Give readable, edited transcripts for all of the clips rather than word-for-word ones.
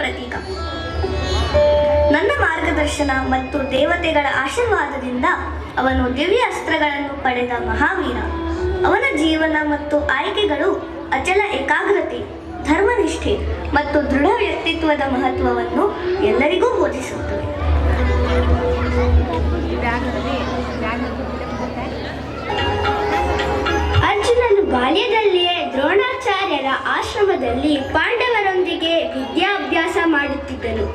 ಪ್ರತೀಕ. ನನ್ನ ಮಾರ್ಗದರ್ಶನ ಮತ್ತು ದೇವತೆಗಳ ಆಶೀರ್ವಾದದಿಂದ ಅವನು ದಿವ್ಯ ಅಸ್ತ್ರಗಳನ್ನು ಪಡೆದ ಮಹಾವೀರ. ಅವನ ಜೀವನ ಮತ್ತು ಆಯ್ಕೆಗಳು ಅಚಲ ಏಕಾಗ್ರತೆ, ಧರ್ಮನಿಷ್ಠೆ ಮತ್ತು ದೃಢ ವ್ಯಕ್ತಿತ್ವದ ಮಹತ್ವವನ್ನು ಎಲ್ಲರಿಗೂ ಬೋಧಿಸುತ್ತವೆ. ಅರ್ಜುನನು ಬಾಲ್ಯದಲ್ಲಿಯೇ ದ್ರೋಣಾಚಾರ್ಯರ ಆಶ್ರಮದಲ್ಲಿ ಪಾಂಡವರೊಂದಿಗೆ ವಿದ್ಯಾಭ್ಯಾಸ ಮಾಡುತ್ತಿದ್ದನು.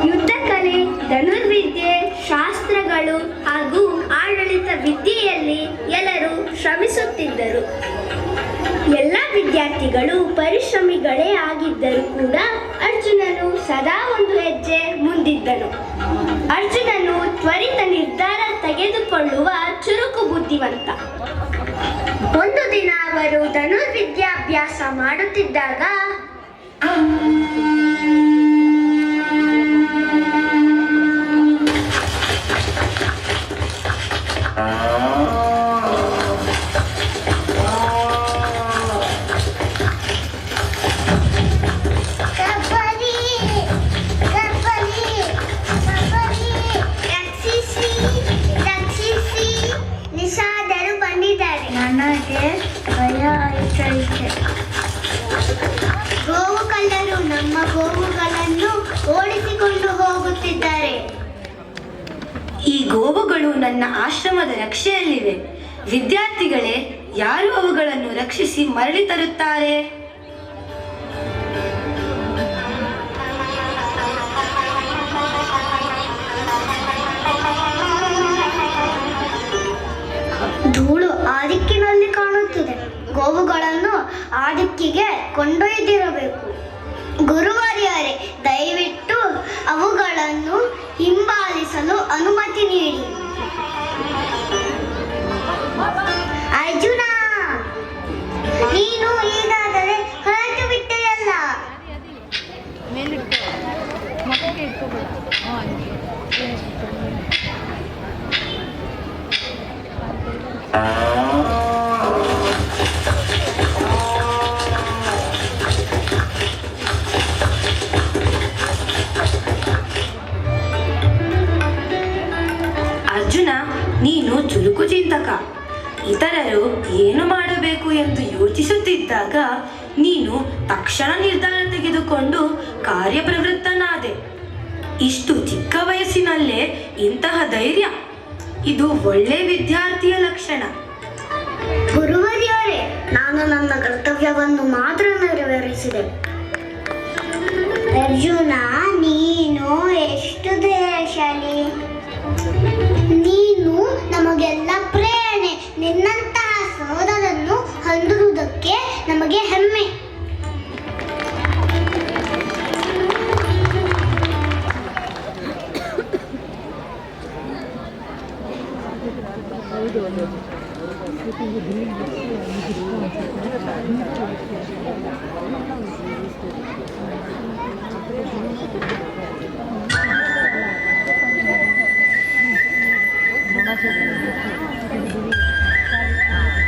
ಯುದ್ಧ ಕಲೆ, ಧನುರ್ವಿದ್ಯೆ, ಶಾಸ್ತ್ರಗಳು ಹಾಗೂ ಆಡಳಿತ ವಿದ್ಯೆಯಲ್ಲಿ ಎಲ್ಲರೂ ಶ್ರಮಿಸುತ್ತಿದ್ದರು. ಎಲ್ಲ ವಿದ್ಯಾರ್ಥಿಗಳು ಪರಿಶ್ರಮಿಗಳೇ ಆಗಿದ್ದರೂ ಕೂಡ ಅರ್ಜುನನು ಸದಾ ಒಂದು ಹೆಜ್ಜೆ ಮುಂದಿದ್ದನು. ಅರ್ಜುನನು ತ್ವರಿತ ನಿರ್ಧಾರ ತೆಗೆದುಕೊಳ್ಳುವ ಚುರುಕು ಬುದ್ಧಿವಂತ. ಒಂದು ದಿನ ಅವರು ಧನುರ್ವಿದ್ಯಾಭ್ಯಾಸ ಮಾಡುತ್ತಿದ್ದಾಗ ನಿಷಾದರು ಬಂದಿದ್ದಾರೆ. ನನಗೆ ಭಯ ಆಯ್ತೈತೆ. ಗೋವುಕಳ್ಳರು ನಮ್ಮ ಗೋವುಗಳನ್ನು ಓಡಿಸಿಕೊಂಡು ಹೋಗುತ್ತಿದ್ದಾರೆ. ಈ ಗೋವುಗಳು ನನ್ನ ಆಶ್ರಮದ ರಕ್ಷೆಯಲ್ಲಿವೆ. ವಿದ್ಯಾರ್ಥಿಗಳೇ, ಯಾರು ಅವುಗಳನ್ನು ರಕ್ಷಿಸಿ ಮರಳಿ ತರುತ್ತಾರೆ? ಧೂಳು ಆ ದಿಕ್ಕಿನಲ್ಲಿ ಕಾಣುತ್ತಿದೆ. ಗೋವುಗಳನ್ನು ಆ ದಿಕ್ಕಿಗೆ ಕೊಂಡೊಯ್ದಿರಬೇಕು. ಗುರುವರ್ಯರೇ, ದಯವಿಟ್ಟು ಅವುಗಳನ್ನು ಹಿಂಬಾಲಿಸಲು ಅನುಮತಿ ನೀಡಿ. ಅರ್ಜುನ, ನೀನು ಈಗಾಗಲೇ ಹೊರಟು ಬಿಟ್ಟೆಯಲ್ಲ. ಅರ್ಜುನ, ನೀನು ಚುರುಕು ಚಿಂತಕ. ಇತರರು ಏನು ಮಾಡಬೇಕು ಎಂದು ಯೋಚಿಸುತ್ತಿದ್ದಾಗ ನೀನು ತಕ್ಷಣ ನಿರ್ಧಾರ ತೆಗೆದುಕೊಂಡು ಕಾರ್ಯಪ್ರವೃತ್ತನಾದೆ. ಇಷ್ಟು ಚಿಕ್ಕ ವಯಸ್ಸಿನಲ್ಲೇ ಇಂತಹ ಧೈರ್ಯ, ಇದು ಒಳ್ಳೆ ವಿದ್ಯಾರ್ಥಿಯ ಲಕ್ಷಣ. ಗುರುವರ್ಯರೇ, ನಾನು ನನ್ನ ಕರ್ತವ್ಯವನ್ನು ಮಾತ್ರ ನೆರವೇರಿಸಿದೆ. ಅರ್ಜುನ, ನೀನು ಎಷ್ಟು ಧೈರ್ಯಶಾಲಿ. ನೀನು ನಮಗೆಲ್ಲ ಪ್ರೇರಣೆ. ನಿನ್ನಂತಹ ಸಹೋದರನ್ನು ಹೊಂದಿರುವುದಕ್ಕೆ ನಮಗೆ ಹೆಮ್ಮೆ.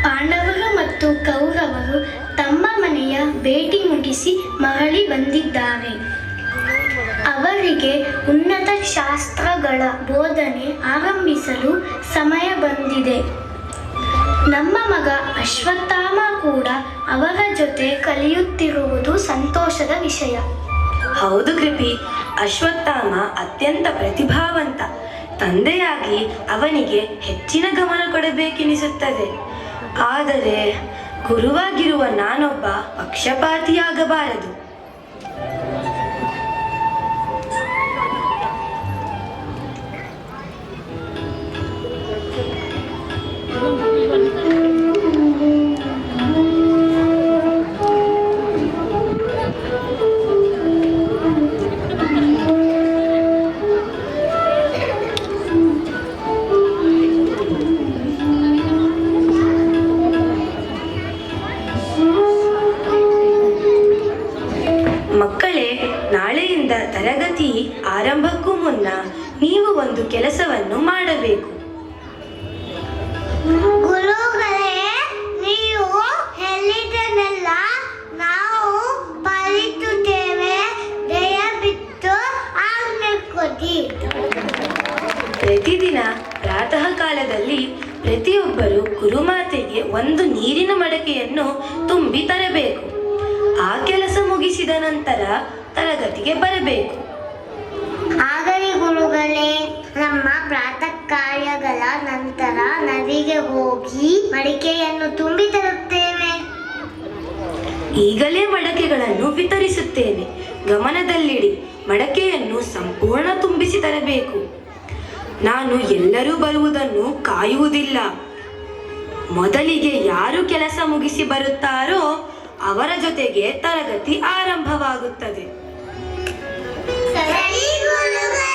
ಪಾಂಡವರು ಮತ್ತು ಕೌರವರು ತಮ್ಮ ಮನೆಯ ಭೇಟಿ ಮುಗಿಸಿ ಮರಳಿ ಬಂದಿದ್ದಾರೆ. ಅವರಿಗೆ ಉನ್ನತ ಶಾಸ್ತ್ರಗಳ ಬೋಧನೆ ಆರಂಭಿಸಲು ಸಮಯ ಬಂದಿದೆ. ನಮ್ಮ ಮಗ ಅಶ್ವತ್ಥಾಮ ಕೂಡ ಅವರ ಜೊತೆ ಕಲಿಯುತ್ತಿರುವುದು ಸಂತೋಷದ ವಿಷಯ. ಹೌದು ಕೃಪಿ, ಅಶ್ವತ್ಥಾಮ ಅತ್ಯಂತ ಪ್ರತಿಭಾವಂತ. ತಂದೆಯಾಗಿ ಅವನಿಗೆ ಹೆಚ್ಚಿನ ಗಮನ ಕೊಡಬೇಕೆನಿಸುತ್ತದೆ. ಆದರೆ ಗುರುವಾಗಿರುವ ನಾನೊಬ್ಬ ಪಕ್ಷಪಾತಿಯಾಗಬಾರದು. ಮಕ್ಕಳೇ, ನಾಳೆಯಿಂದ ತರಗತಿ ಆರಂಭಕ್ಕೂ ಮುನ್ನ ನೀವು ಒಂದು ಕೆಲಸವನ್ನು ಮಾಡಬೇಕು. ಗುರುಗಳೇ, ನೀವು ಹೇಳಿದ್ದನ್ನೆಲ್ಲ ನಾವು ಪಾಲಿಸುತ್ತೇವೆ. ದಯ ಪ್ರತಿದಿನ ಪ್ರಾತಃ ಕಾಲದಲ್ಲಿ ಪ್ರತಿಯೊಬ್ಬರು ಗುರುಮಾತೆಗೆ ಒಂದು ನೀರಿನ ಮಡಕೆಯನ್ನು ತುಂಬಿ ತರಬೇಕು. ಆ ಕೆಲಸ ಮುಗಿಸಿದ ನಂತರ ತರಗತಿಗೆ ಬರಬೇಕು. ಆಗಲಿ ಗುರುಗಳೇ, ನಮ್ಮ ಪ್ರಾತಃ ಕಾರ್ಯಗಳ ನಂತರ ನದಿಗೆ ಹೋಗಿ ಮಡಿಕೆಯನ್ನು ತುಂಬಿ ತರುತ್ತೇವೆ. ಈಗಲೇ ಮಡಕೆಗಳನ್ನು ವಿತರಿಸುತ್ತೇನೆ. ಗಮನದಲ್ಲಿಡಿ, ಮಡಕೆಯನ್ನು ಸಂಪೂರ್ಣ ತುಂಬಿಸಿ ತರಬೇಕು. ನಾನು ಎಲ್ಲರೂ ಬರುವುದನ್ನು ಕಾಯುವುದಿಲ್ಲ. ಮೊದಲಿಗೆ ಯಾರು ಕೆಲಸ ಮುಗಿಸಿ ಬರುತ್ತಾರೋ ಅವರ ಜೊತೆಗೆ ತರಗತಿ ಆರಂಭವಾಗುತ್ತದೆ. ಸರಿ ಗುರುಗಳೇ.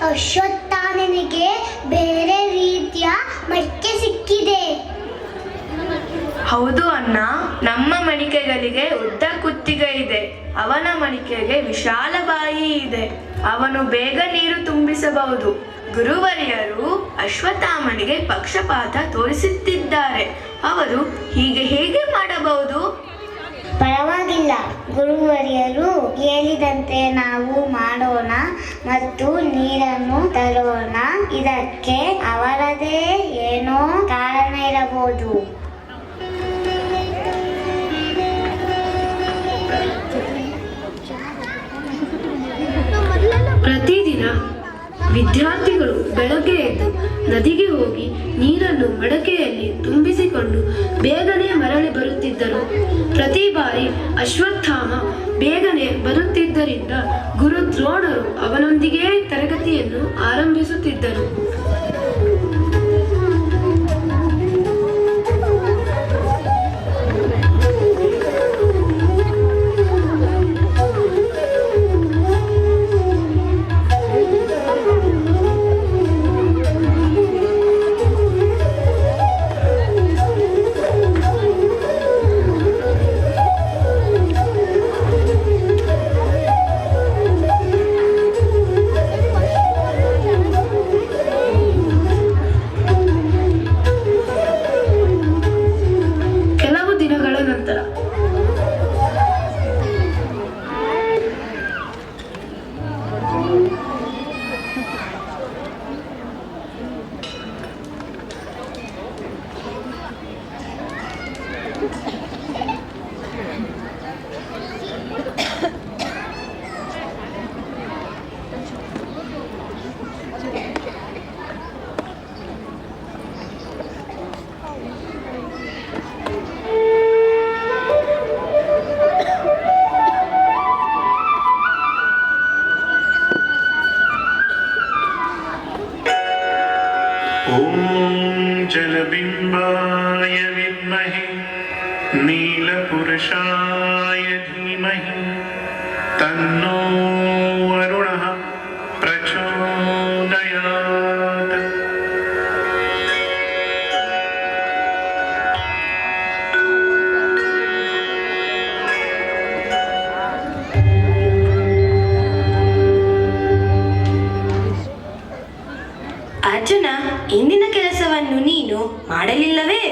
ಅಶ್ವತ್ಥಾಮನಿಗೆ ಬೇರೆ ರೀತಿಯ ಮಡಿಕೆ ಸಿಕ್ಕಿದೆ. ಹೌದು ಅಣ್ಣ, ನಮ್ಮ ಮಡಿಕೆಗಳಿಗೆ ಉದ್ದ ಕುತ್ತಿಗೆ ಇದೆ. ಅವನ ಮಡಿಕೆಗೆ ವಿಶಾಲ ಬಾಯಿ ಇದೆ. ಅವನು ಬೇಗ ನೀರು ತುಂಬಿಸಬಹುದು. ಗುರುವರಿಯರು ಅಶ್ವತ್ಥಾಮನಿಗೆ ಪಕ್ಷಪಾತ ತೋರಿಸುತ್ತಿದ್ದಾರೆ. ಅವರು ಹೀಗೆ ಹೇಗೆ ಮಾಡಬಹುದು? ಪರವಾಗಿಲ್ಲ, ಗುರುವರಿಯರು ಹೇಳಿದಂತೆ ನಾವು ಮಾಡೋಣ ಮತ್ತು ನೀರನ್ನು ತರೋಣ. ಇದಕ್ಕೆ ಅವರದೇ ಏನೋ ಕಾರಣ ಇರಬಹುದು. ಪ್ರತಿದಿನ ವಿದ್ಯಾರ್ಥಿಗಳು ಬೆಳಗ್ಗೆ ಎದ್ದು ನದಿಗೆ ಹೋಗಿ ನೀರನ್ನು ಮಡಕೆಯಲ್ಲಿ ತುಂಬಿಸಿಕೊಂಡು ಬೇಗನೆ ಮರಳಿ ಬರುತ್ತಿದ್ದರು. ಪ್ರತಿ ಬಾರಿ ಅಶ್ವತ್ಥಾಮ ಬೇಗನೆ ಬರುತ್ತಿದ್ದರಿಂದ ಗುರು ದ್ರೋಣರು ಅವನೊಂದಿಗೆ ತರಗತಿಯನ್ನು ಆರಂಭಿಸುತ್ತಿದ್ದರು. जलबिम्बाय विद्महे नीलपुरुषाय धीमहि तन्नो वरुणः प्रचोदयात्। ಅರ್ಜುನ, ಇಂದಿನ ಕೆಲಸವನ್ನು ನೀನು ಮಾಡಲಿಲ್ಲವೇ?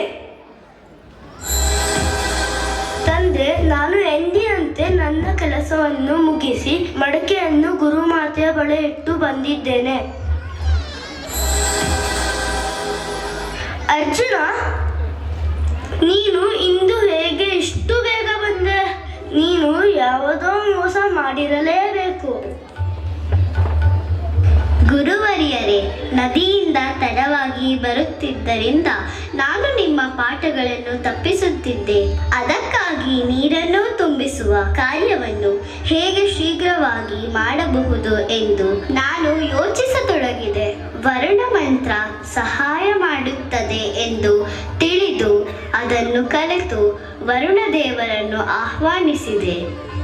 ತಂದೆ, ನಾನು ಎಂದಿನಂತೆ ನನ್ನ ಕೆಲಸವನ್ನು ಮುಗಿಸಿ ಮಡಕೆಯನ್ನು ಗುರುಮಾತೆಯ ಬಳಿ ಇಟ್ಟು ಬಂದಿದ್ದೇನೆ. ಅರ್ಜುನ, ನೀನು ಇಂದು ಹೇಗೆ ಇಷ್ಟು ಬೇಗ ಬಂದೆ? ನೀನು ಯಾವುದೋ ಮೋಸ ಮಾಡಿರಲೇಬೇಕು. ಗುರುವರಿಯರೇ, ನದಿಯಿಂದ ತಡವಾಗಿ ಬರುತ್ತಿದ್ದರಿಂದ ನಾನು ನಿಮ್ಮ ಪಾಠಗಳನ್ನು ತಪ್ಪಿಸುತ್ತಿದ್ದೆ. ಅದಕ್ಕಾಗಿ ನೀರನ್ನು ತುಂಬಿಸುವ ಕಾರ್ಯವನ್ನು ಹೇಗೆ ಶೀಘ್ರವಾಗಿ ಮಾಡಬಹುದು ಎಂದು ನಾನು ಯೋಚಿಸತೊಡಗಿದೆ. ವರುಣ ಮಂತ್ರ ಸಹಾಯ ಮಾಡುತ್ತದೆ ಎಂದು ಅದನ್ನು ಕಲಿತು ವರುಣ ದೇವರನ್ನು ಆಹ್ವಾನಿಸಿದೆ.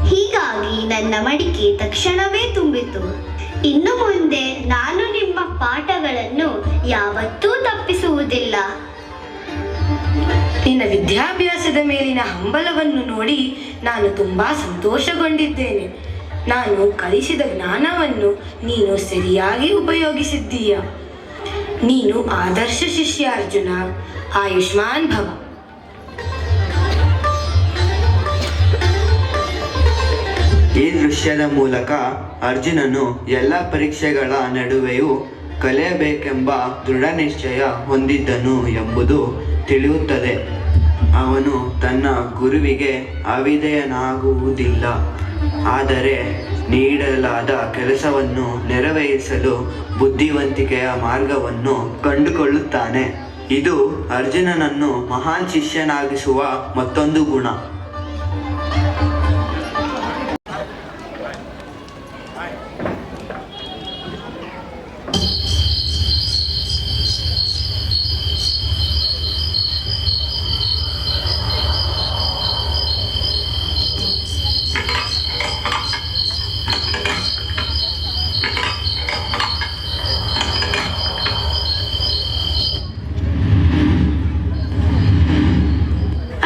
ಹೀಗಾಗಿ ನನ್ನ ಮಡಿಕೆ ತಕ್ಷಣವೇ ತುಂಬಿತು. ಇನ್ನು ಮುಂದೆ ನಾನು ನಿಮ್ಮ ಪಾಠಗಳನ್ನು ಯಾವತ್ತೂ ತಪ್ಪಿಸುವುದಿಲ್ಲ. ನಿನ್ನ ವಿದ್ಯಾಭ್ಯಾಸದ ಮೇಲಿನ ಹಂಬಲವನ್ನು ನೋಡಿ ನಾನು ತುಂಬಾ ಸಂತೋಷಗೊಂಡಿದ್ದೇನೆ. ನಾನು ಕಲಿಸಿದ ಜ್ಞಾನವನ್ನು ನೀನು ಸರಿಯಾಗಿ ಉಪಯೋಗಿಸಿದ್ದೀಯ. ನೀನು ಆದರ್ಶ ಶಿಷ್ಯ ಅರ್ಜುನ. ಆಯುಷ್ಮಾನ್ ಭವ. ಈ ದೃಶ್ಯದ ಮೂಲಕ ಅರ್ಜುನನು ಎಲ್ಲ ಪರೀಕ್ಷೆಗಳ ನಡುವೆಯೂ ಕಲಿಯಬೇಕೆಂಬ ದೃಢ ನಿಶ್ಚಯ ಹೊಂದಿದ್ದನು ಎಂಬುದು ತಿಳಿಯುತ್ತದೆ. ಅವನು ತನ್ನ ಗುರುವಿಗೆ ಅವಿಧೇಯನಾಗುವುದಿಲ್ಲ, ಆದರೆ ನೀಡಲಾದ ಕೆಲಸವನ್ನು ನೆರವೇರಿಸಲು ಬುದ್ಧಿವಂತಿಕೆಯ ಮಾರ್ಗವನ್ನು ಕಂಡುಕೊಳ್ಳುತ್ತಾನೆ. ಇದು ಅರ್ಜುನನನ್ನು ಮಹಾನ್ ಶಿಷ್ಯನಾಗಿಸುವ ಮತ್ತೊಂದು ಗುಣ.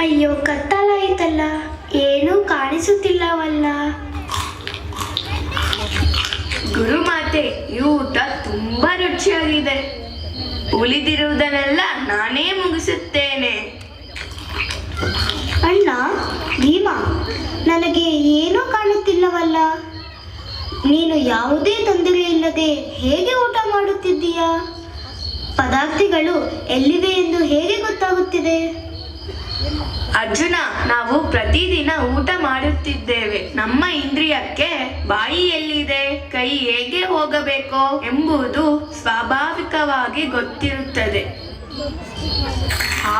ಅಯ್ಯೋ, ಕತ್ತಲಾಯಿತಲ್ಲ, ಏನೂ ಕಾಣಿಸುತ್ತಿಲ್ಲವಲ್ಲ. ಗುರುಮಾತೆ, ಈ ಊಟ ತುಂಬಾ ರುಚಿಯಾಗಿದೆ. ಉಳಿದಿರುವುದನ್ನೆಲ್ಲ ನಾನೇ ಮುಗಿಸುತ್ತೇನೆ. ಅಣ್ಣ, ಭೀಮ, ನನಗೆ ಏನೂ ಕಾಣುತ್ತಿಲ್ಲವಲ್ಲ. ನೀನು ಯಾವುದೇ ತೊಂದರೆ ಇಲ್ಲದೆ ಹೇಗೆ ಊಟ ಮಾಡುತ್ತಿದ್ದೀಯಾ? ಪದಾರ್ಥಗಳು ಎಲ್ಲಿವೆ ಎಂದು ಹೇಗೆ ಗೊತ್ತಾಗುತ್ತಿದೆ? ಅರ್ಜುನ, ನಾವು ಪ್ರತಿದಿನ ಊಟ ಮಾಡುತ್ತಿದ್ದೇವೆ. ನಮ್ಮ ಇಂದ್ರಿಯಕ್ಕೆ ಬಾಯಿ ಎಲ್ಲಿದೆ, ಕೈ ಹೇಗೆ ಹೋಗಬೇಕೋ ಎಂಬುದು ಸ್ವಾಭಾವಿಕವಾಗಿ ಗೊತ್ತಿರುತ್ತದೆ.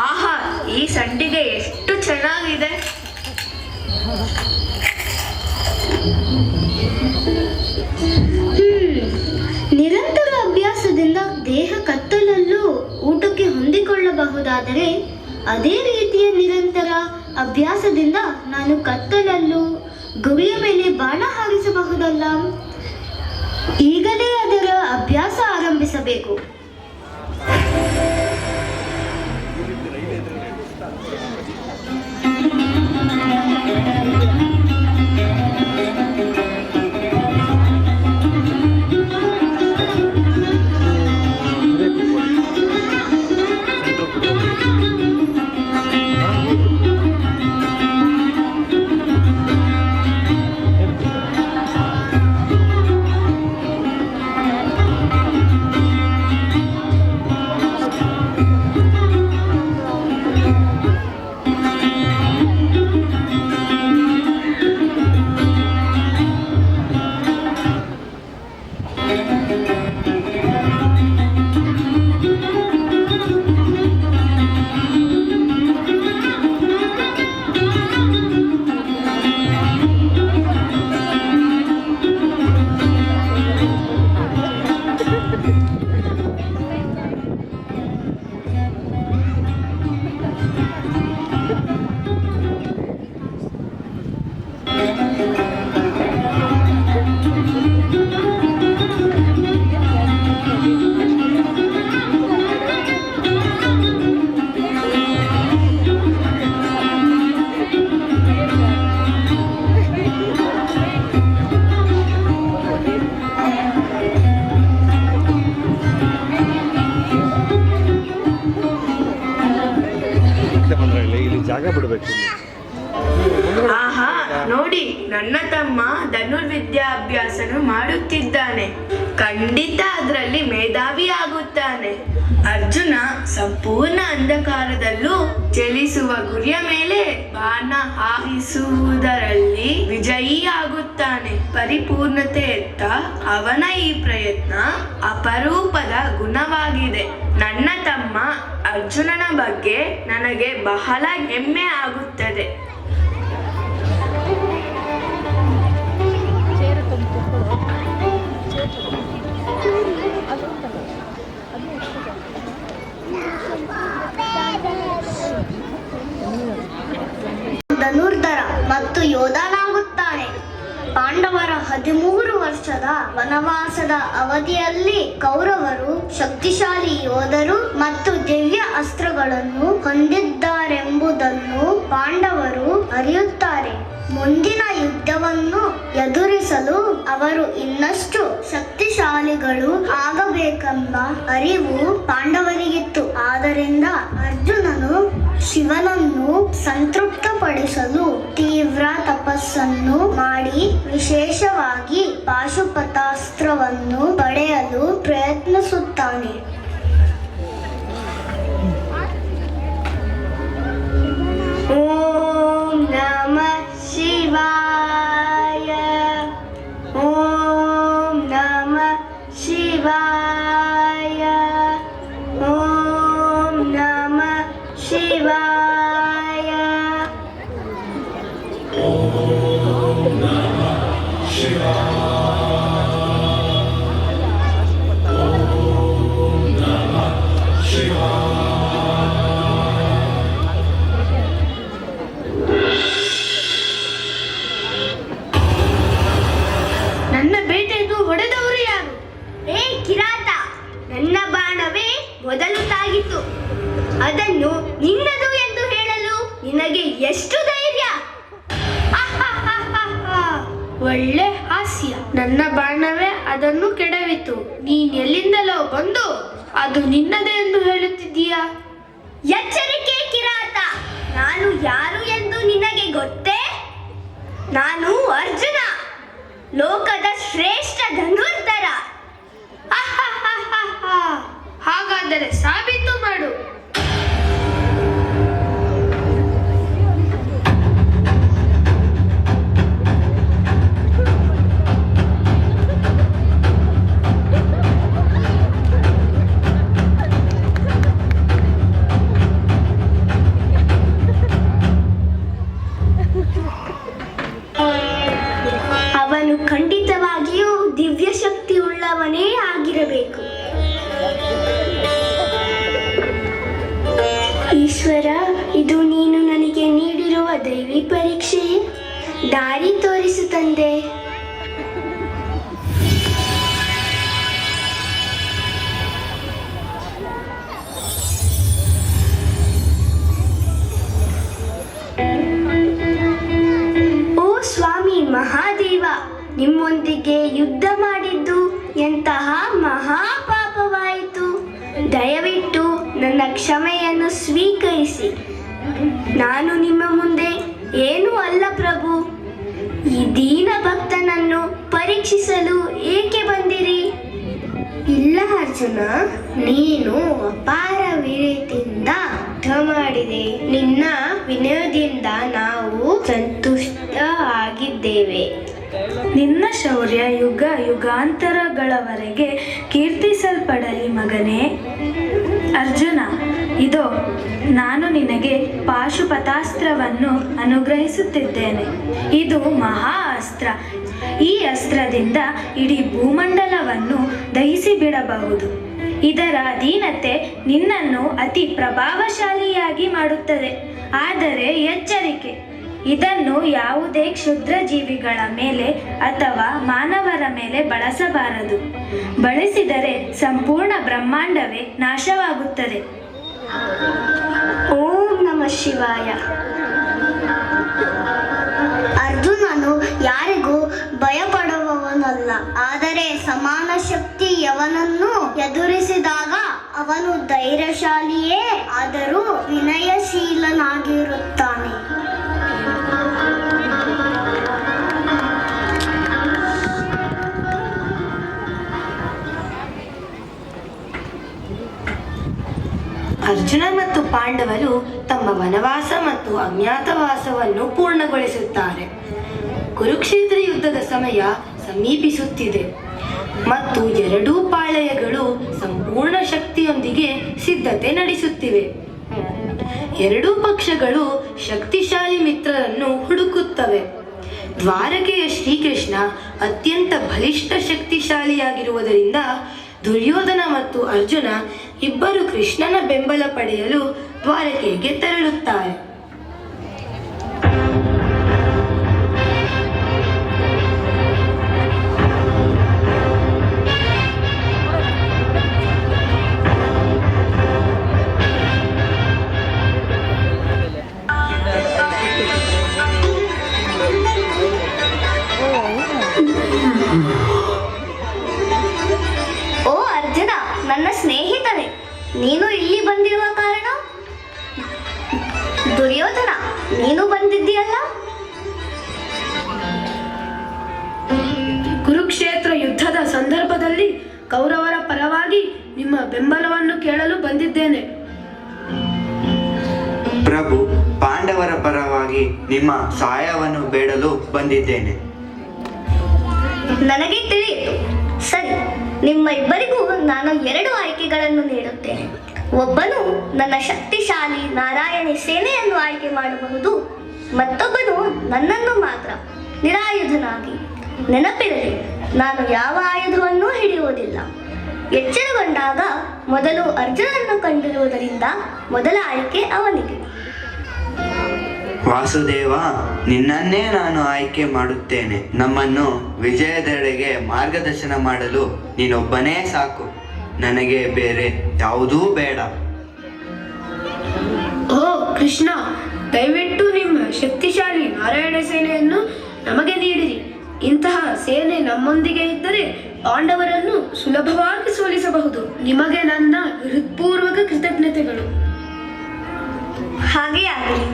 ಆಹಾ, ಈ ಸಂಡಿಗೆ ಎಷ್ಟು ಚೆನ್ನಾಗಿದೆ. ನಿರಂತರ ಅಭ್ಯಾಸದಿಂದ ದೇಹ ಕತ್ತಲಲ್ಲೂ ಊಟಕ್ಕೆ ಹೊಂದಿಕೊಳ್ಳಬಹುದಾದರೆ, ಅದೇ ರೀತಿಯ ನಿರಂತರ ಅಭ್ಯಾಸದಿಂದ ನಾನು ಕತ್ತಲಲ್ಲೂ ಗುರಿಯ ಮೇಲೆ ಬಾಣ ಹಾರಿಸಬಹುದಲ್ಲ. ಈಗಲೇ ಅದರ ಅಭ್ಯಾಸ ಆರಂಭಿಸಬೇಕು. ಆಹಾ, ನೋಡಿ, ನನ್ನ ತಮ್ಮ ಧನುರ್ವಿದ್ಯಾಭ್ಯಾಸನು ಮಾಡುತ್ತಿದ್ದಾನೆ. ಖಂಡಿತ ಅದರಲ್ಲಿ ಮೇಧಾವಿ ಆಗುತ್ತಾನೆ. ಅರ್ಜುನ ಸಂಪೂರ್ಣ ಅಂಧಕಾರದಲ್ಲೂ ಚಲಿಸುವ ಗುರಿಯ ಮೇಲೆ ಬಾಣ ಹಾರಿಸುವುದರಲ್ಲಿ ವಿಜಯಿ ಆಗುತ್ತಾನೆ. ಪರಿಪೂರ್ಣತೆಯತ್ತ ಅವನ ಈ ಪ್ರಯತ್ನ ಅಪರೂಪದ ಗುಣವಾಗಿದೆ. ನನ್ನ ತಮ್ಮ ಅರ್ಜುನನ ಬಗ್ಗೆ ನನಗೆ ಬಹಳ ಹೆಮ್ಮೆ ಆಗುತ್ತದೆ. ವನವಾಸದ ಅವಧಿಯಲ್ಲಿ ಕೌರವರು ಶಕ್ತಿಶಾಲಿ ಯೋಧರು ಮತ್ತು ದಿವ್ಯ ಅಸ್ತ್ರಗಳನ್ನು ಹೊಂದಿದ್ದಾರೆಂಬುದನ್ನು ಪಾಂಡವರು ಅರಿಯುತ್ತಾರೆ. ಮುಂದಿನ ಯುದ್ಧವನ್ನು ಎದುರಿಸಲು ಅವರು ಇನ್ನಷ್ಟು ಶಕ್ತಿಶಾಲಿಗಳು ಆಗಬೇಕೆಂಬ ಅರಿವು ಪಾಂಡವರಿಗಿತ್ತು. ಆದ್ದರಿಂದ ಅರ್ಜುನನು ಶಿವನನ್ನು ಸಂತೃಪ್ತಪಡಿಸಲು ತೀವ್ರ ತಪಸ್ಸನ್ನು ಮಾಡಿ ವಿಶೇಷವಾಗಿ ಪಾಶುಪತಾಸ್ತ್ರವನ್ನು ಪಡೆಯಲು ಪ್ರಯತ್ನಿಸುತ್ತಾನೆ. ಓಂ ನಮಃ ಶಿವಾಯ. ಓಂ ನಮಃ ಶಿವಾಯ. ಓಂ ನಮಃ ಶಿವಾಯ. ನನ್ನ ಬೇಟೆಯನ್ನು ಹೊಡೆದವರು ಯಾರು? ಏ ಕಿರಾತ, ನನ್ನ ಬಾಣವೇ ಮೊದಲು ತಾಗಿತು. ಅದನ್ನು ನಿನ್ನದು ಎಂದು ಹೇಳಲು ನಿನಗೆ ಎಷ್ಟು ಧೈರ್ಯ? ಒಳ್ಳೆ ಹಾಸ್ಯ. ನನ್ನ ಬಾಣವೇ ಅದನ್ನು ಕೆಡವಿತು. ನೀನ್ ಎಲ್ಲಿಂದಲೋ ಬಂದು ಅದು ನಿನ್ನದೇ ಎಂದು ಹೇಳುತ್ತಿದ್ದೀಯಾ? ಎಚ್ಚರಿಕೆ ಕಿರಾತ, ನಾನು ಯಾರು ಎಂದು ನಿನಗೆ ಗೊತ್ತೇ? ನಾನು ಅರ್ಜುನ, ಲೋಕದ ಶ್ರೇಷ್ಠ ಧನುರ್ಧರ. ಹಾಗಾದರೆ ಸಾಬೀತು ಮಾಡು. ಅವನು ಖಂಡಿತವಾಗಿಯೂ ದಿವ್ಯ ಶಕ್ತಿ ಉಳ್ಳವನೇ ಆಗಿರಬೇಕು. ಈಶ್ವರ, ಇದು ನೀನು ನನಗೆ ನೀಡಿರುವ ದೈವಿ ಪರೀಕ್ಷೆಯೇ? ದಾರಿ ತೋರಿಸು ತಂದೆ. ಓ ಸ್ವಾಮಿ ಮಹಾದೇವ, ನಿಮ್ಮೊಂದಿಗೆ ಯುದ್ಧ ಮಾಡಿದ್ದು ಎಂತಹ ಮಹಾಪಾಪವಾಯಿತು. ದಯವಿಟ್ಟು ನನ್ನ ಕ್ಷಮೆಯನ್ನು ಸ್ವೀಕರಿಸಿ. ನಾನು ನಿಮ್ಮ ಮುಂದೆ ಏನೂ ಅಲ್ಲ ಪ್ರಭು. ಈ ದೀನ ಭಕ್ತನನ್ನು ಪರೀಕ್ಷಿಸಲು ಏಕೆ ಬಂದಿರಿ? ಇಲ್ಲ ಅರ್ಜುನ, ನೀನು ಅಪಾರ ವೀರ್ಯದಿಂದ ಯುದ್ಧ ಮಾಡಿದೆ. ನಿನ್ನ ವಿನಯದಿಂದ ನಾವು ಸಂತುಷ್ಟ ಆಗಿದ್ದೇವೆ. ನಿನ್ನ ಶೌರ್ಯ ಯುಗ ಯುಗಾಂತರಗಳವರೆಗೆ ಕೀರ್ತಿಸಲ್ಪಡಲಿ ಮಗನೇ. ಅರ್ಜುನ, ಇದೋ ನಾನು ನಿನಗೆ ಪಾಶುಪತಾಸ್ತ್ರವನ್ನು ಅನುಗ್ರಹಿಸುತ್ತಿದ್ದೇನೆ. ಇದು ಮಹಾ ಅಸ್ತ್ರ. ಈ ಅಸ್ತ್ರದಿಂದ ಇಡೀ ಭೂಮಂಡಲವನ್ನು ದಹಿಸಿ ಬಿಡಬಹುದು. ಇದರ ಅಧೀನತೆ ನಿನ್ನನ್ನು ಅತಿ ಪ್ರಭಾವಶಾಲಿಯಾಗಿ ಮಾಡುತ್ತದೆ. ಆದರೆ ಎಚ್ಚರಿಕೆ, ಇದನ್ನು ಯಾವುದೇ ಕ್ಷುದ್ರ ಜೀವಿಗಳ ಮೇಲೆ ಅಥವಾ ಮಾನವರ ಮೇಲೆ ಬಳಸಬಾರದು. ಬಳಸಿದರೆ ಸಂಪೂರ್ಣ ಬ್ರಹ್ಮಾಂಡವೇ ನಾಶವಾಗುತ್ತದೆ. ಓಂ ನಮಃ ಶಿವಾಯ. ಅರ್ಜುನನು ಯಾರಿಗೂ ಭಯಪಡುವವನಲ್ಲ. ಆದರೆ ಸಮಾನ ಶಕ್ತಿಯವನನ್ನು ಎದುರಿಸಿದಾಗ ಅವನು ಧೈರ್ಯಶಾಲಿಯೇ ಆದರೂ ವಿನಯಶೀಲನಾಗಿರುತ್ತಾನೆ. ಅರ್ಜುನ ಮತ್ತು ಪಾಂಡವರು ತಮ್ಮ ವನವಾಸ ಮತ್ತು ಅಜ್ಞಾತವಾಸವನ್ನು ಪೂರ್ಣಗೊಳಿಸುತ್ತಾರೆ. ಕುರುಕ್ಷೇತ್ರ ಯುದ್ಧದ ಸಮಯ ಸಮೀಪಿಸುತ್ತಿದೆ ಮತ್ತು ಎರಡೂ ಪಾಳೆಯಗಳು ಸಂಪೂರ್ಣ ಶಕ್ತಿಯೊಂದಿಗೆ ಸಿದ್ಧತೆ ನಡೆಸುತ್ತಿವೆ. ಎರಡೂ ಪಕ್ಷಗಳು ಶಕ್ತಿಶಾಲಿ ಮಿತ್ರರನ್ನು ಹುಡುಕುತ್ತವೆ. ದ್ವಾರಕೆಯ ಶ್ರೀಕೃಷ್ಣ ಅತ್ಯಂತ ಬಲಿಷ್ಠ ಶಕ್ತಿಶಾಲಿಯಾಗಿರುವುದರಿಂದ ದುರ್ಯೋಧನ ಮತ್ತು ಅರ್ಜುನ ಇಬ್ಬರು ಕೃಷ್ಣನ ಬೆಂಬಲ ಪಡೆಯಲು ದ್ವಾರಕೆಗೆ ತೆರಳುತ್ತಾರೆ. ನೀನು ಇಲ್ಲಿ ಬಂದಿರುವ ಕಾರಣ? ದುರ್ಯೋಧನ, ನೀನು ಬಂದಿದ್ದೀಯಲ್ಲ? ಕುರುಕ್ಷೇತ್ರ ಯುದ್ಧದ ಸಂದರ್ಭದಲ್ಲಿ ಕೌರವರ ಪರವಾಗಿ ನಿಮ್ಮ ಬೆಂಬಲವನ್ನು ಕೇಳಲು ಬಂದಿದ್ದೇನೆ. ಪ್ರಭು, ಪಾಂಡವರ ಪರವಾಗಿ ನಿಮ್ಮ ಸಹಾಯವನ್ನು ಬೇಡಲು ಬಂದಿದ್ದೇನೆ. ನನಗೆ ತಿಳಿಯಿತು. ಸರಿ, ನಿಮ್ಮ ಇಬ್ಬರಿಗೂ ನಾನು 2 ಆಯ್ಕೆಗಳನ್ನು ನೀಡುತ್ತೇನೆ. ಒಬ್ಬನು ನನ್ನ ಶಕ್ತಿಶಾಲಿ ನಾರಾಯಣಿ ಸೇನೆಯನ್ನು ಆಯ್ಕೆ ಮಾಡಬಹುದು, ಮತ್ತೊಬ್ಬನು ನನ್ನನ್ನು ಮಾತ್ರ ನಿರಾಯುಧನಾಗಿ. ನೆನಪಿರಲಿ, ನಾನು ಯಾವ ಆಯುಧವನ್ನೂ ಹಿಡಿಯುವುದಿಲ್ಲ. ಎಚ್ಚರಗೊಂಡಾಗ ಮೊದಲು ಅರ್ಜುನನ್ನು ಕಂಡಿರುವುದರಿಂದ ಮೊದಲ ಆಯ್ಕೆ ಅವನಿಗೆ. ವಾಸುದೇವ, ನಿನ್ನನ್ನೇ ನಾನು ಆಯ್ಕೆ ಮಾಡುತ್ತೇನೆ. ನಮ್ಮನ್ನು ವಿಜಯದೆಡೆಗೆ ಮಾರ್ಗದರ್ಶನ ಮಾಡಲು ನೀನೊಬ್ಬನೇ ಸಾಕು. ನನಗೆ ಬೇರೆ ಯಾವುದೂ ಬೇಡ. ಓ ಕೃಷ್ಣ, ದಯವಿಟ್ಟು ನಿಮ್ಮ ಶಕ್ತಿಶಾಲಿ ನಾರಾಯಣ ಸೇನೆಯನ್ನು ನಮಗೆ ನೀಡಿರಿ. ಇಂತಹ ಸೇನೆ ನಮ್ಮೊಂದಿಗೆ ಇದ್ದರೆ ಪಾಂಡವರನ್ನು ಸುಲಭವಾಗಿ ಸೋಲಿಸಬಹುದು. ನಿಮಗೆ ನನ್ನ ಹೃತ್ಪೂರ್ವಕ ಕೃತಜ್ಞತೆಗಳು. ಹಾಗೇ ಆಗಲಿ.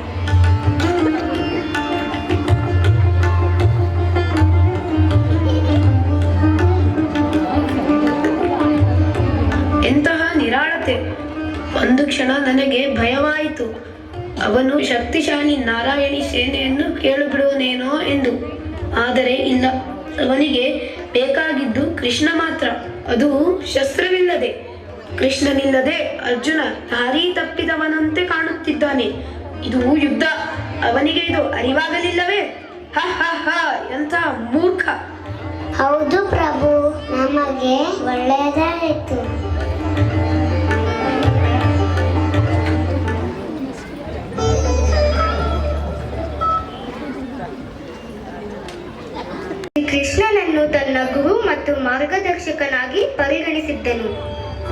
ಎಂತಹ ನಿರಾಳತೆ! ಒಂದು ಕ್ಷಣ ನನಗೆ ಭಯವಾಯಿತು. ಅವನು ಶಕ್ತಿಶಾಲಿ ನಾರಾಯಣಿ ಸೇನೆಯನ್ನು ಕೇಳಿಬಿಡುವನೇನೋ ಎಂದು. ಆದರೆ ಇಲ್ಲ, ಅವನಿಗೆ ಬೇಕಾಗಿದ್ದು ಕೃಷ್ಣ ಮಾತ್ರ, ಅದು ಶಸ್ತ್ರವಿಲ್ಲದೆ. ಕೃಷ್ಣನಿಲ್ಲದೆ ಅರ್ಜುನ ದಾರಿ ತಪ್ಪಿದವನಂತೆ ಕಾಣುತ್ತಿದ್ದಾನೆ. ಇದು ಯುದ್ಧ, ಅವನಿಗೆ ಇದು ಅರಿವಾಗಲಿಲ್ಲವೇ? ಹ ಹ ಹ, ಎಂಥ ಮೂರ್ಖ! ಹೌದು ಪ್ರಭು, ನಮಗೆ ಒಳ್ಳೆಯದಾಯಿತು. ಕೃಷ್ಣನನ್ನು ತನ್ನ ಗುರು ಮತ್ತು ಮಾರ್ಗದರ್ಶಕನಾಗಿ ಪರಿಗಣಿಸಿದ್ದನು.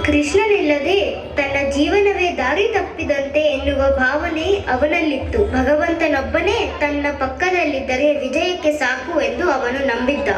ಕೃಷ್ಣನಿಲ್ಲದೆ ತನ್ನ ಜೀವನವೇ ದಾರಿ ತಪ್ಪಿದಂತೆ ಎನ್ನುವ ಭಾವನೆ ಅವನಲ್ಲಿತ್ತು. ಭಗವಂತನೊಬ್ಬನೇ ತನ್ನ ಪಕ್ಕದಲ್ಲಿದ್ದರೆ ವಿಜಯಕ್ಕೆ ಸಾಕು ಎಂದು ಅವನು ನಂಬಿದ್ದ.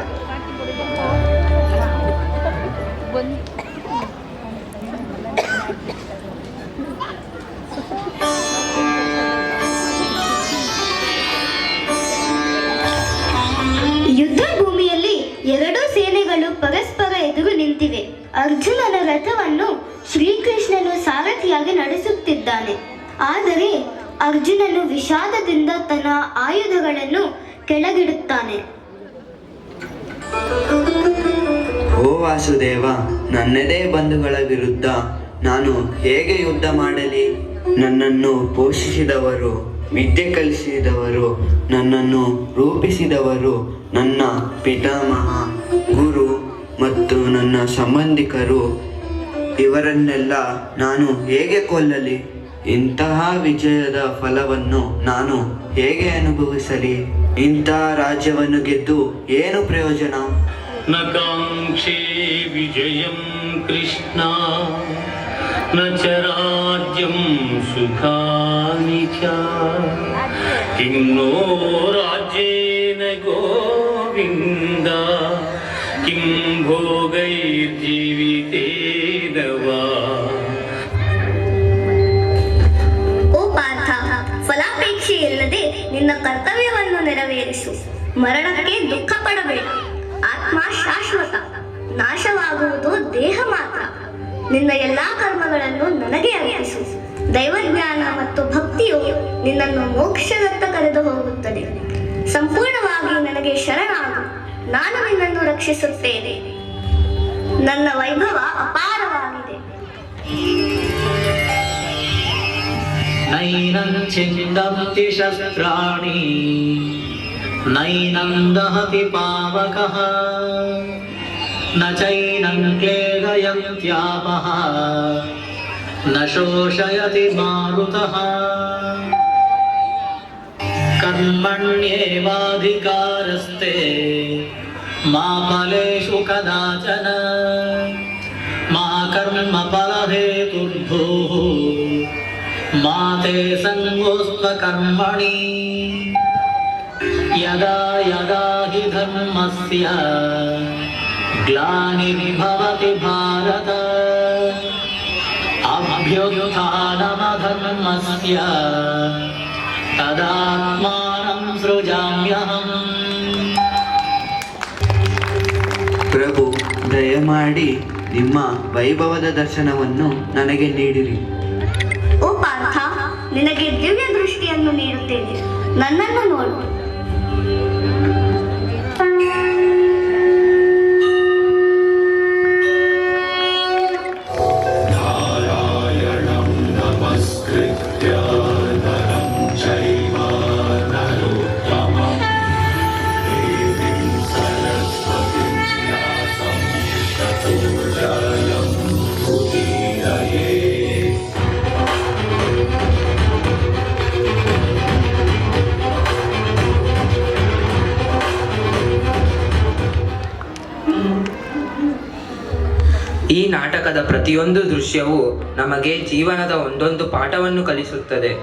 ಯುದ್ಧ ಭೂಮಿಯಲ್ಲಿ 2 ಸೇನೆಗಳು ಪರಸ್ಪರ ಎದುರು ನಿಂತಿವೆ. ಅರ್ಜುನನ ರಥವನ್ನು ಶ್ರೀಕೃಷ್ಣನು ಸಾರಥಿಯಾಗಿ ನಡೆಸುತ್ತಿದ್ದಾನೆ. ಆದರೆ ಅರ್ಜುನನು ವಿಷಾದದಿಂದ ತನ್ನ ಆಯುಧಗಳನ್ನು ಕೆಳಗಿಡುತ್ತಾನೆ. ಓ ವಾಸುದೇವ, ನನ್ನದೇ ಬಂಧುಗಳ ವಿರುದ್ಧ ನಾನು ಹೇಗೆ ಯುದ್ಧ ಮಾಡಲಿ? ನನ್ನನ್ನು ಪೋಷಿಸಿದವರು, ವಿದ್ಯೆ ಕಲಿಸಿದವರು, ನನ್ನನ್ನು ರೂಪಿಸಿದವರು, ನನ್ನ ಪಿತಾಮಹ, ಗುರು ಮತ್ತು ನನ್ನ ಸಂಬಂಧಿಕರು, ಇವರನ್ನೆಲ್ಲ ನಾನು ಹೇಗೆ ಕೊಲ್ಲಲಿ? ಇಂತಹ ವಿಜಯದ ಫಲವನ್ನು ನಾನು ಹೇಗೆ ಅನುಭವಿಸಲಿ? ಇಂತಹ ರಾಜ್ಯವನ್ನು ಗೆದ್ದು ಏನು ಪ್ರಯೋಜನ? ನ ಕಾಂಕ್ಷೇ ವಿಜಯಂ ಕೃಷ್ಣ ನ ಚ ರಾಜ್ಯಂ ಸುಖಾನಿ ಚ ಕಿಂ ನೋ ರಾಜ್ಯೇನ ಗೋವಿಂದ ಕಿಂ ಭೋಗೈರ್ಜೀವಿತೇನ ವಾ. ಓ ಪಾರ್ಥ, ಫಲಾಪೇಕ್ಷೆ ಇಲ್ಲದೆ ನಿನ್ನ ಕರ್ತವ್ಯವನ್ನು ನೆರವೇರಿಸು. ಮರಣಕ್ಕೆ ದುಃಖ ಪಡಬೇಡ. ಆತ್ಮ ಶಾಶ್ವತ, ನಾಶವಾಗುವುದು ದೇಹ ಮಾತ್ರ. ನಿನ್ನ ಎಲ್ಲಾ ಕರ್ಮಗಳನ್ನು ನನಗೆ ಅರ್ಪಿಸು. ದೈವಜ್ಞಾನ ಮತ್ತು ಭಕ್ತಿಯು ನಿನ್ನನ್ನು ಮೋಕ್ಷದತ್ತ ಕರೆದು ಹೋಗುತ್ತದೆ. ಸಂಪೂರ್ಣವಾಗಿ ನನಗೆ ಶರಣಾಗು, ನಾನು ನಿನ್ನನ್ನು ರಕ್ಷಿಸುತ್ತೇನೆ. ನನ್ನ ವೈಭವ ಅಪಾರವಾಗಿದೆ. ನೈನಂ ಛಿಂದಂತಿ ಶಸ್ತ್ರಾಣಿ ನೈನಂ ದಹತಿ ಪಾವಕಃ ನ ಚೈನಂ ಕ್ಲೇದಯಂತ್ಯಾಪಃ ನ ಶೋಷಯತಿ ಮಾರುತಃ. ಕರ್ಮಣ್ಯೇವಾಧಿಕಾರಸ್ತೆ ಮಾ ಫಲೇಷು ಕದಾಚನ ಮಾ ಕರ್ಮ ಫಲಹೇತುರ್ಭೂಃ ಮಾ ತೇ ಸಂಗೋಸ್ತ್ವ ಕರ್ಮಣಿ. ಯದಾ ಯದಾ ಹಿ ಧರ್ಮಸ್ಯ ಗ್ಲಾನಿರ್ಭವತಿ ಭಾರತ अभ्युत्थानमधर्मस्य तदात्मानं सृजाम्यहम् ಪ್ರಭು, ದಯಮಾಡಿ ನಿಮ್ಮ ವೈಭವದ ದರ್ಶನವನ್ನು ನನಗೆ ನೀಡಿರಿ. ಓ ಪಾರ್ಥ, ನಿನಗೆ ದಿವ್ಯ ದೃಷ್ಟಿಯನ್ನು ನೀಡುತ್ತೇನೆ, ನನ್ನನ್ನು ನೋಡು. ಈ ನಾಟಕದ ಪ್ರತಿಯೊಂದು ದೃಶ್ಯವೂ ನಮಗೆ ಜೀವನದ ಒಂದೊಂದು ಪಾಠವನ್ನು ಕಲಿಸುತ್ತದೆ.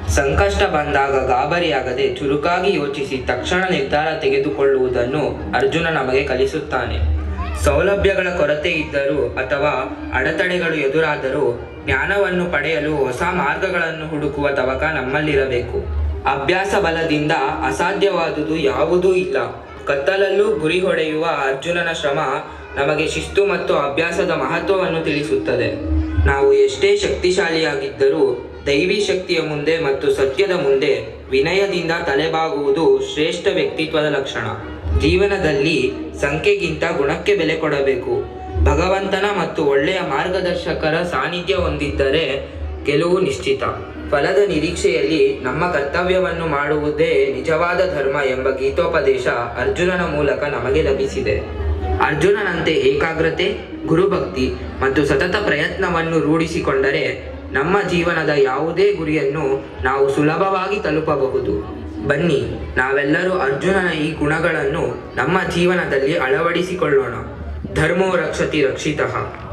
ಸಂಕಷ್ಟ ಬಂದಾಗ ಗಾಬರಿಯಾಗದೆ ಚುರುಕಾಗಿ ಯೋಚಿಸಿ ತಕ್ಷಣ ನಿರ್ಧಾರ ತೆಗೆದುಕೊಳ್ಳುವುದನ್ನು ಅರ್ಜುನ ನಮಗೆ ಕಲಿಸುತ್ತಾನೆ. ಸೌಲಭ್ಯಗಳ ಕೊರತೆ ಇದ್ದರೂ ಅಥವಾ ಅಡೆತಡೆಗಳು ಎದುರಾದರೂ ಜ್ಞಾನವನ್ನು ಪಡೆಯಲು ಹೊಸ ಮಾರ್ಗಗಳನ್ನು ಹುಡುಕುವ ತವಕ ನಮ್ಮಲ್ಲಿರಬೇಕು. ಅಭ್ಯಾಸ ಬಲದಿಂದ ಅಸಾಧ್ಯವಾದುದು ಯಾವುದೂ ಇಲ್ಲ. ಕತ್ತಲಲ್ಲೂ ಗುರಿ ಹೊಡೆಯುವ ಅರ್ಜುನನ ಶ್ರಮ ನಮಗೆ ಶಿಸ್ತು ಮತ್ತು ಅಭ್ಯಾಸದ ಮಹತ್ವವನ್ನು ತಿಳಿಸುತ್ತದೆ. ನಾವು ಎಷ್ಟೇ ಶಕ್ತಿಶಾಲಿಯಾಗಿದ್ದರೂ ದೈವಿ ಶಕ್ತಿಯ ಮುಂದೆ ಮತ್ತು ಸತ್ಯದ ಮುಂದೆ ವಿನಯದಿಂದ ತಲೆಬಾಗುವುದು ಶ್ರೇಷ್ಠ ವ್ಯಕ್ತಿತ್ವದ ಲಕ್ಷಣ. ಜೀವನದಲ್ಲಿ ಸಂಖ್ಯೆಗಿಂತ ಗುಣಕ್ಕೆ ಬೆಲೆ ಕೊಡಬೇಕು. ಭಗವಂತನ ಮತ್ತು ಒಳ್ಳೆಯ ಮಾರ್ಗದರ್ಶಕರ ಸಾನ್ನಿಧ್ಯ ಹೊಂದಿದ್ದರೆ ಗೆಲುವು ನಿಶ್ಚಿತ. ಫಲದ ನಿರೀಕ್ಷೆಯಲ್ಲಿ ನಮ್ಮ ಕರ್ತವ್ಯವನ್ನು ಮಾಡುವುದೇ ನಿಜವಾದ ಧರ್ಮ ಎಂಬ ಗೀತೋಪದೇಶ ಅರ್ಜುನನ ಮೂಲಕ ನಮಗೆ ಲಭಿಸಿದೆ. ಅರ್ಜುನನಂತೆ ಏಕಾಗ್ರತೆ, ಗುರುಭಕ್ತಿ ಮತ್ತು ಸತತ ಪ್ರಯತ್ನವನ್ನು ರೂಢಿಸಿಕೊಂಡರೆ ನಮ್ಮ ಜೀವನದ ಯಾವುದೇ ಗುರಿಯನ್ನು ನಾವು ಸುಲಭವಾಗಿ ತಲುಪಬಹುದು. ಬನ್ನಿ, ನಾವೆಲ್ಲರೂ ಅರ್ಜುನನ ಈ ಗುಣಗಳನ್ನು ನಮ್ಮ ಜೀವನದಲ್ಲಿ ಅಳವಡಿಸಿಕೊಳ್ಳೋಣ. ಧರ್ಮೋ ರಕ್ಷತಿ ರಕ್ಷಿತಃ.